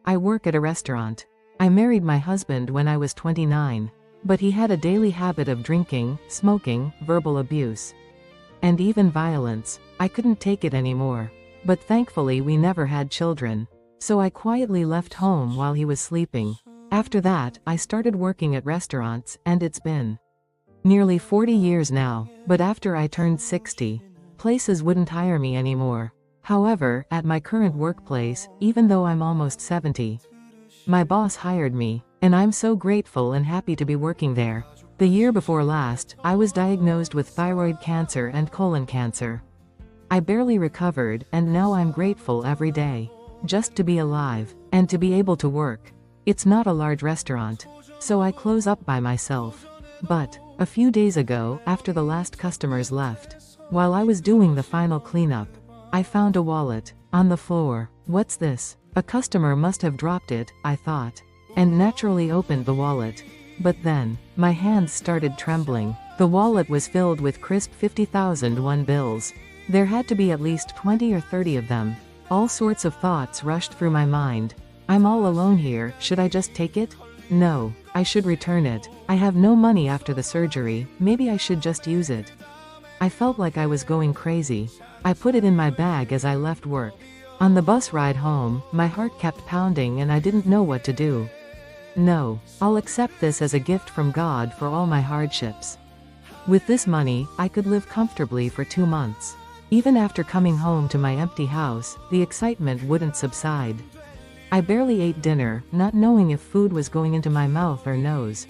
I work at a restaurant. I married my husband when I was 29. But he had a daily habit of drinking, smoking, verbal abuse, and even violence. I couldn't take it anymore. But thankfully we never had children. So I quietly left home while he was sleeping. After that, I started working at restaurants, and it's been nearly 40 years now. But after I turned 60, places wouldn't hire me anymore. However, at my current workplace, even though I'm almost 70, my boss hired me, and I'm so grateful and happy to be working there. The year before last, I was diagnosed with thyroid cancer and colon cancer. I barely recovered, and now I'm grateful every day. Just to be alive, and to be able to work. It's not a large restaurant, so I close up by myself. But a few days ago, after the last customers left, while I was doing the final cleanup, I found a wallet on the floor. What's this? A customer must have dropped it, I thought, and naturally opened the wallet. But then, my hands started trembling. The wallet was filled with crisp 50,001 bills. There had to be at least 20 or 30 of them. All sorts of thoughts rushed through my mind. I'm all alone here, should I just take it? No, I should return it. I have no money after the surgery, maybe I should just use it. I felt like I was going crazy. I put it in my bag as I left work. On the bus ride home, my heart kept pounding and I didn't know what to do. No, I'll accept this as a gift from God for all my hardships. With this money, I could live comfortably for 2 months. Even after coming home to my empty house, the excitement wouldn't subside. I barely ate dinner, not knowing if food was going into my mouth or nose.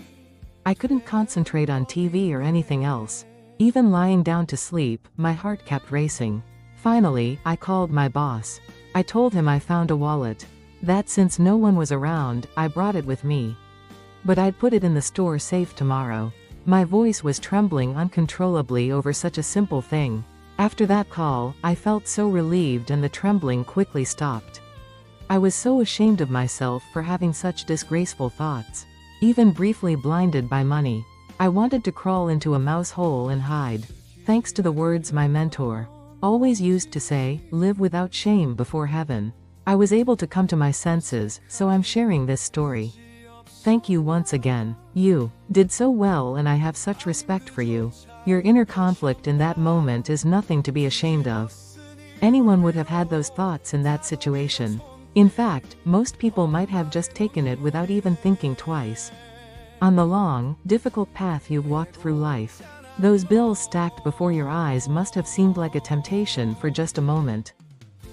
I couldn't concentrate on TV or anything else. Even lying down to sleep, my heart kept racing. Finally, I called my boss. I told him I found a wallet. That since no one was around, I brought it with me. But I'd put it in the store safe tomorrow. My voice was trembling uncontrollably over such a simple thing. After that call, I felt so relieved and the trembling quickly stopped. I was so ashamed of myself for having such disgraceful thoughts. Even briefly blinded by money. I wanted to crawl into a mouse hole and hide. Thanks to the words my mentor always used to say, live without shame before heaven. I was able to come to my senses, so I'm sharing this story. Thank you once again. You did so well and I have such respect for you. Your inner conflict in that moment is nothing to be ashamed of. Anyone would have had those thoughts in that situation. In fact, most people might have just taken it without even thinking twice. On the long, difficult path you've walked through life, those bills stacked before your eyes must have seemed like a temptation for just a moment.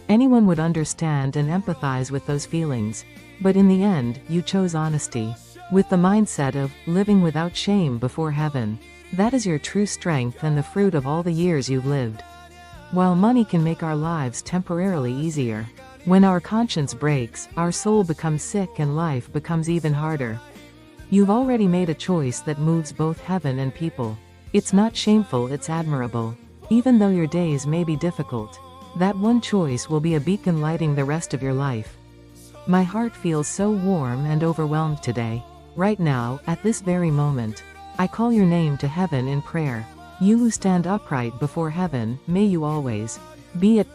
Anyone would understand and empathize with those feelings. But in the end, you chose honesty. With the mindset of, living without shame before heaven. That is your true strength and the fruit of all the years you've lived. While money can make our lives temporarily easier, when our conscience breaks, our soul becomes sick and life becomes even harder. You've already made a choice that moves both heaven and people. It's not shameful, it's admirable. Even though your days may be difficult, that one choice will be a beacon lighting the rest of your life. My heart feels so warm and overwhelmed today. Right now, at this very moment, I call your name to heaven in prayer. You who stand upright before heaven, may you always be at